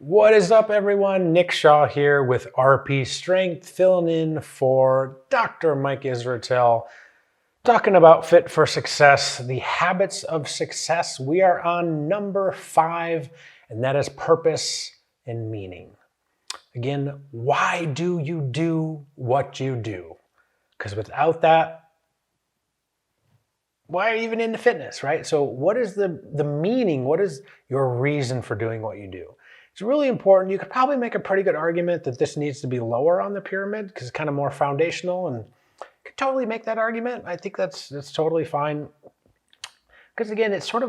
What is up, everyone? Nick Shaw here with RP Strength, filling in for Dr. Mike Israetel, talking about Fit for Success, the habits of success. We are on number 5, and that is purpose and meaning. Again, why do you do what you do? Because without that, why are you even into fitness, right? So what is the meaning? What is your reason for doing what you do? It's really important. You could probably make a pretty good argument that this needs to be lower on the pyramid because it's kind of more foundational, and you could totally make that argument. I think that's totally fine. Because again, it's kind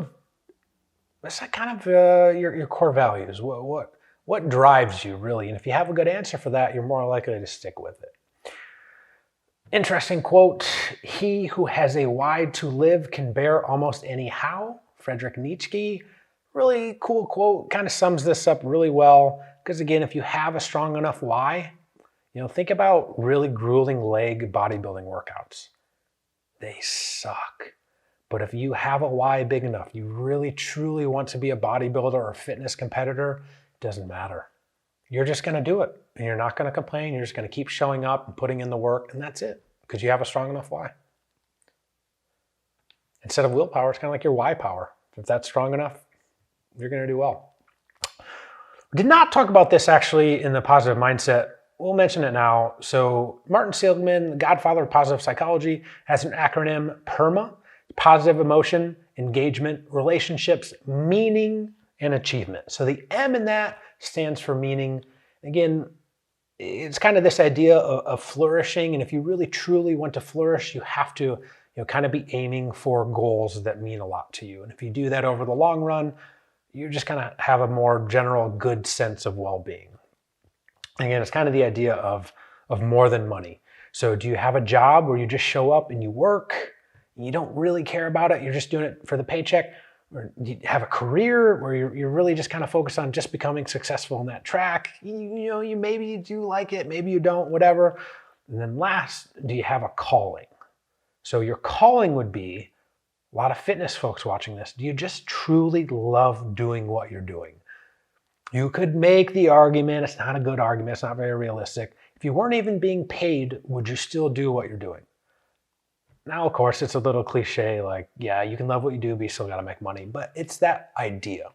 of your core values. What drives you really? And if you have a good answer for that, you're more likely to stick with it. Interesting quote, "He who has a why to live can bear almost any how." Friedrich Nietzsche. Really cool quote, kind of sums this up really well. Because again, if you have a strong enough why, think about really grueling leg bodybuilding workouts. They suck. But if you have a why big enough, you really truly want to be a bodybuilder or a fitness competitor, it doesn't matter. You're just going to do it, and you're not going to complain. You're just going to keep showing up and putting in the work, and that's it, because you have a strong enough why. Instead of willpower, it's kind of like your why power. If that's strong enough, you're going to do well. We did not talk about this actually in the positive mindset. We'll mention it now. So Martin Seligman, the godfather of positive psychology, has an acronym PERMA: positive emotion, engagement, relationships, meaning, and achievement. So the M in that stands for meaning. Again, it's kind of this idea of flourishing. And if you really truly want to flourish, you have to kind of be aiming for goals that mean a lot to you. And if you do that over the long run, you're just going to have a more general good sense of well-being. Again, it's kind of the idea of more than money. So do you have a job where you just show up and you work, and you don't really care about it, you're just doing it for the paycheck? Or do you have a career where you're really just kind of focused on just becoming successful on that track? You maybe do like it, maybe you don't, whatever. And then last, do you have a calling? So your calling would be, a lot of fitness folks watching this, do you just truly love doing what you're doing? You could make the argument, it's not a good argument, it's not very realistic. If you weren't even being paid, would you still do what you're doing? Now, of course, it's a little cliche, like, yeah, you can love what you do, but you still gotta make money. But it's that idea.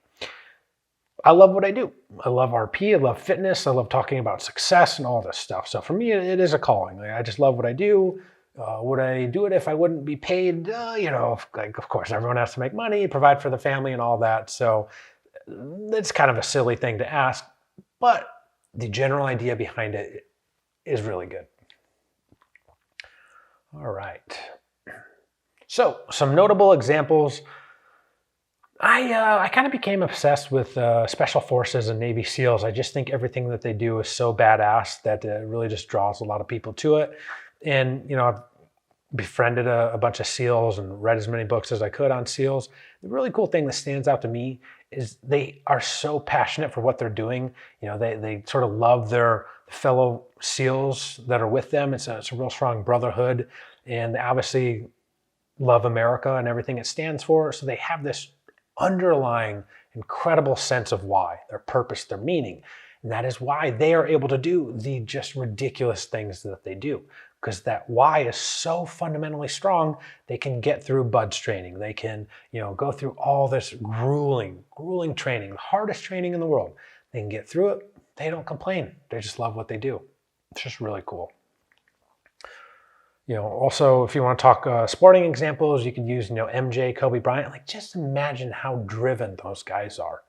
I love what I do. I love RP, I love fitness, I love talking about success and all this stuff. So for me, it is a calling. I just love what I do. Would I do it if I wouldn't be paid? Of course, everyone has to make money, provide for the family and all that. So it's kind of a silly thing to ask, but the general idea behind it is really good. All right. So some notable examples. I kind of became obsessed with Special Forces and Navy SEALs. I just think everything that they do is so badass that it really just draws a lot of people to it. And, I've befriended a bunch of SEALs and read as many books as I could on SEALs. The really cool thing that stands out to me is they are so passionate for what they're doing. They sort of love their fellow SEALs that are with them. It's a real strong brotherhood, and they obviously love America and everything it stands for. So they have this underlying incredible sense of why, their purpose, their meaning. And that is why they are able to do the just ridiculous things that they do. Because that why is so fundamentally strong, they can get through BUD/S training. They can, go through all this grueling training, the hardest training in the world. They can get through it. They don't complain. They just love what they do. It's just really cool. Also, if you want to talk sporting examples, you could use, MJ, Kobe Bryant. Like, just imagine how driven those guys are.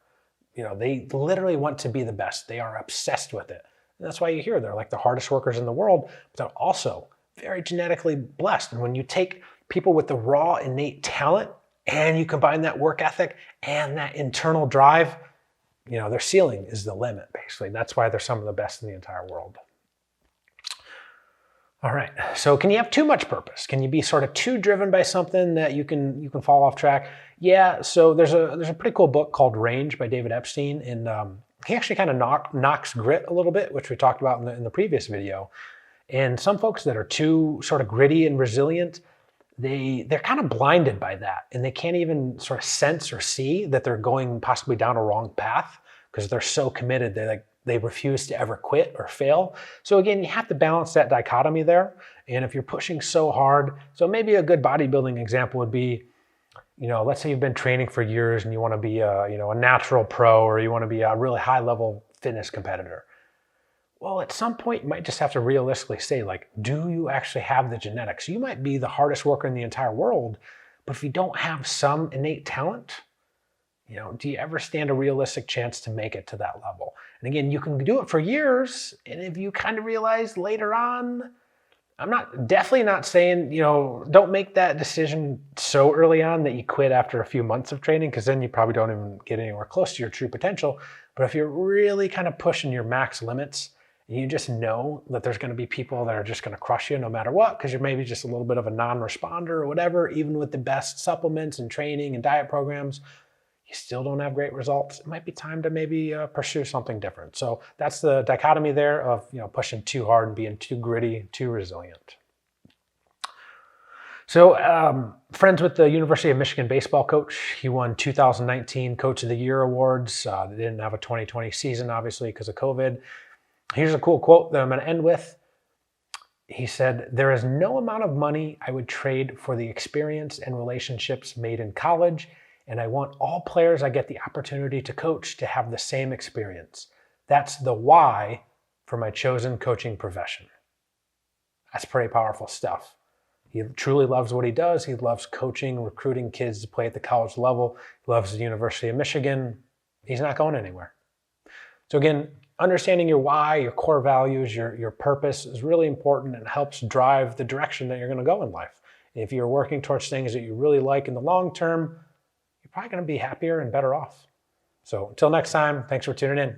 They literally want to be the best. They are obsessed with it. And that's why you hear they're like the hardest workers in the world, but they're also very genetically blessed. And when you take people with the raw innate talent and you combine that work ethic and that internal drive, their ceiling is the limit, basically. That's why they're some of the best in the entire world. All right, so can you have too much purpose? Can you be sort of too driven by something that you can fall off track? Yeah, so there's a pretty cool book called Range by David Epstein, and he actually kind of knocks grit a little bit, which we talked about in the previous video. And some folks that are too sort of gritty and resilient, they're kind of blinded by that, and they can't even sort of sense or see that they're going possibly down a wrong path because they're so committed. They refuse to ever quit or fail. So again, you have to balance that dichotomy there. And if you're pushing so hard, so maybe a good bodybuilding example would be, let's say you've been training for years and you want to be a natural pro, or you want to be a really high level fitness competitor. Well, at some point you might just have to realistically say, do you actually have the genetics? You might be the hardest worker in the entire world, but if you don't have some innate talent, do you ever stand a realistic chance to make it to that level? And again, you can do it for years. And if you kind of realize later on, I'm definitely not saying, don't make that decision so early on that you quit after a few months of training, because then you probably don't even get anywhere close to your true potential. But if you're really kind of pushing your max limits, and you just know that there's going to be people that are just going to crush you no matter what, because you're maybe just a little bit of a non-responder or whatever, even with the best supplements and training and diet programs, you still don't have great results. It might be time to maybe pursue something different. So that's the dichotomy there of pushing too hard and being too gritty, too resilient. So friends with the University of Michigan baseball coach. He won 2019 Coach of the Year awards. They didn't have a 2020 season, obviously, because of COVID. Here's a cool quote that I'm going to end with. He said, "There is no amount of money I would trade for the experience and relationships made in college, and I want all players I get the opportunity to coach to have the same experience. That's the why for my chosen coaching profession." That's pretty powerful stuff. He truly loves what he does. He loves coaching, recruiting kids to play at the college level. He loves the University of Michigan. He's not going anywhere. So again, understanding your why, your core values, your purpose is really important and helps drive the direction that you're going to go in life. If you're working towards things that you really like in the long term, you're probably going to be happier and better off. So until next time, thanks for tuning in.